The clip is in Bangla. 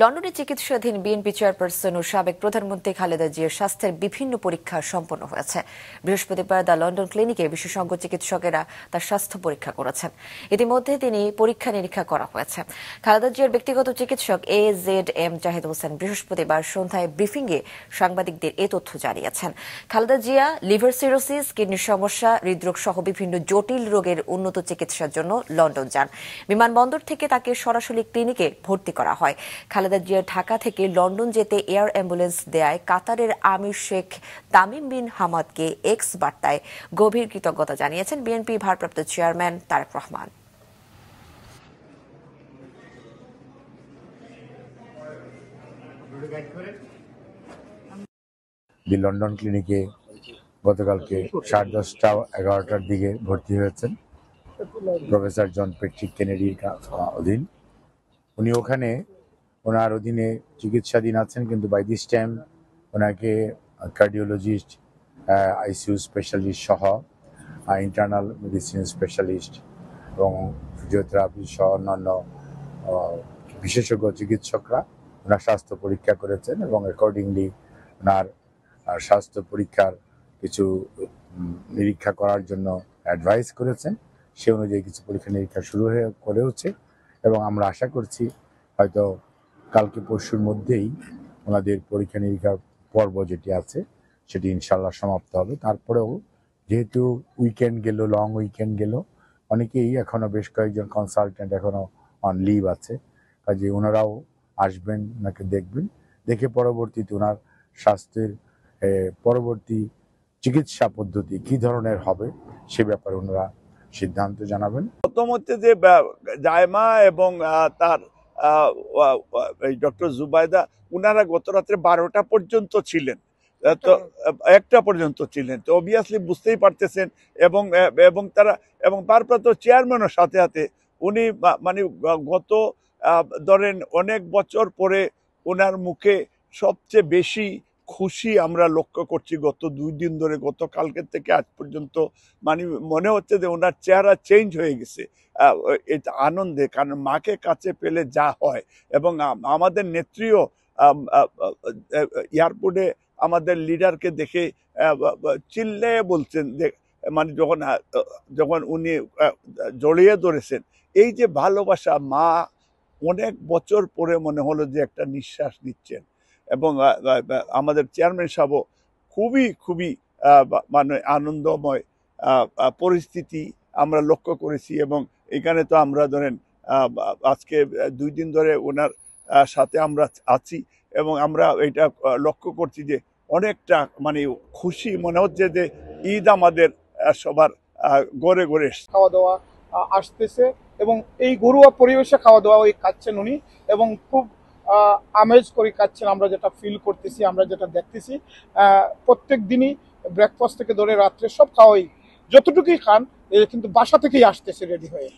লন্ডনে চিকিৎসাধীন বিএনপি চেয়ারপারসন ও সাবেক প্রধানমন্ত্রী খালেদা জিয়ার স্বাস্থ্যের বিভিন্ন পরীক্ষা সম্পন্ন হয়েছে। বৃহস্পতিবার দ্য লন্ডন ক্লিনিকে বিশেষজ্ঞ চিকিৎসকেরা তার স্বাস্থ্য পরীক্ষা করেছেন। ইতিমধ্যে তিনি পরীক্ষা নিরীক্ষা করা হয়েছে। খালেদা জিয়ার ব্যক্তিগত চিকিৎসক AZM জাহিদ হোসেন বৃহস্পতিবার সন্ধ্যায় ব্রিফিংয়ে সাংবাদিকদের এ তথ্য জানিয়েছেন। খালেদা জিয়া লিভার সিরোসিস, কিডনির সমস্যা, হৃদরোগ সহ বিভিন্ন জটিল রোগের উন্নত চিকিৎসার জন্য লন্ডন যান। বিমানবন্দর থেকে তাকে সরাসরি ক্লিনিকে ভর্তি করা হয়। খালেদা জিয়ার ঢাকা থেকে লন্ডন যেতে এয়ার অ্যাম্বুলেন্স দেয়ায় কাতারের আমির শেখ তামিম বিন হামাদকে এক্স বার্তায় গভীর কৃতজ্ঞতা জানিয়েছেন বিএনপি ভারপ্রাপ্ত চেয়ারম্যান তারেক রহমান। লন্ডন ক্লিনিকে গতকালকে 10:30-11টার দিকে ভর্তি হয়েছেন প্রফেসর জন প্যাট্রিক কেনেডির অধীন। উনি ওখানে ওনার অধীনে চিকিৎসাধীন আছেন, কিন্তু বাই দিস টাইম ওনাকে কার্ডিওলজিস্ট, আইসিইউ স্পেশালিস্ট সহ ইন্টারনাল মেডিসিন স্পেশালিস্ট এবং ফিজিওথেরাপি সহ অন্যান্য বিশেষজ্ঞ চিকিৎসকরা ওনার স্বাস্থ্য পরীক্ষা করেছেন এবং অ্যাকর্ডিংলি ওনার স্বাস্থ্য পরীক্ষার কিছু নিরীক্ষা করার জন্য অ্যাডভাইস করেছেন। সে অনুযায়ী কিছু পরীক্ষা নিরীক্ষা শুরু করেওছে এবং আমরা আশা করছি হয়তো কালকে পরশুর মধ্যেই ওনাদের পরীক্ষা নিরীক্ষার পর্ব যেটি আছে সেটি ইনশাল্লাহ সমাপ্ত হবে। তারপরেও যেহেতু উইকেন্ড গেল, লং উইকেন্ড গেল, অনেকেই এখনো বেশ কয়েকজন কনসালটেন্ট এখনো অন লিভ আছে, কাজে ওনারাও আসবেন, ওনাকে দেখবেন, দেখে পরবর্তীতে ওনার স্বাস্থ্যের পরবর্তী চিকিৎসা পদ্ধতি কি ধরনের হবে সে ব্যাপারে ওনারা সিদ্ধান্ত জানাবেন। প্রথম হচ্ছে যে জায়মা এবং তার ডক্টর জুবাইদা উনারা গত রাত্রে 12টা পর্যন্ত ছিলেন, তো 1টা পর্যন্ত ছিলেন, তো অবভিয়াসলি বুঝতেই পারতেছেন। এবং তারা এবং ভারপ্রাপ্ত চেয়ারম্যানের সাথে সাথে উনি মানে গত ধরেন অনেক বছর পরে ওনার মুখে সবচেয়ে বেশি খুশি আমরা লক্ষ্য করছি গত 2 দিন ধরে, গত কালকের থেকে আজ পর্যন্ত। মানে মনে হচ্ছে যে ওনার চেহারা চেঞ্জ হয়ে গেছে এটা আনন্দে, কারণ মাকে কাছে পেলে যা হয়। এবং আমাদের নেত্রীও এয়ারপোর্টে আমাদের লিডারকে দেখে চিল্লে বলছেন যে, মানে যখন উনি জড়িয়ে ধরেছেন, এই যে ভালোবাসা, মা অনেক বছর পরে মনে হলো যে একটা নিঃশ্বাস নিচ্ছেন। এবং আমাদের চেয়ারম্যান সাহেব খুবই মানে আনন্দময় পরিস্থিতি আমরা লক্ষ্য করেছি। এবং এখানে তো আমরা ধরেন আজকে 2 দিন ধরে ওনার সাথে আমরা আছি এবং আমরা এটা লক্ষ্য করছি যে অনেকটা মানে খুশি মনে হচ্ছে যে ঈদ আমাদের সবার ঘরে ঘরে খাওয়া দাওয়া আসতেছে এবং এই ঘরোয়া পরিবেশে খাওয়া দাওয়া ওই খাচ্ছেন উনি, এবং খুব আমেজ করে খাচ্ছেন। আমরা যেটা ফিল করতেছি, আমরা যেটা দেখতেছি, প্রত্যেক দিনই ব্রেকফাস্ট থেকে ধরে রাত্রে সব খাওয়াই যতটুকুই খান কিন্তু বাসা থেকেই আসতেছে রেডি হয়ে।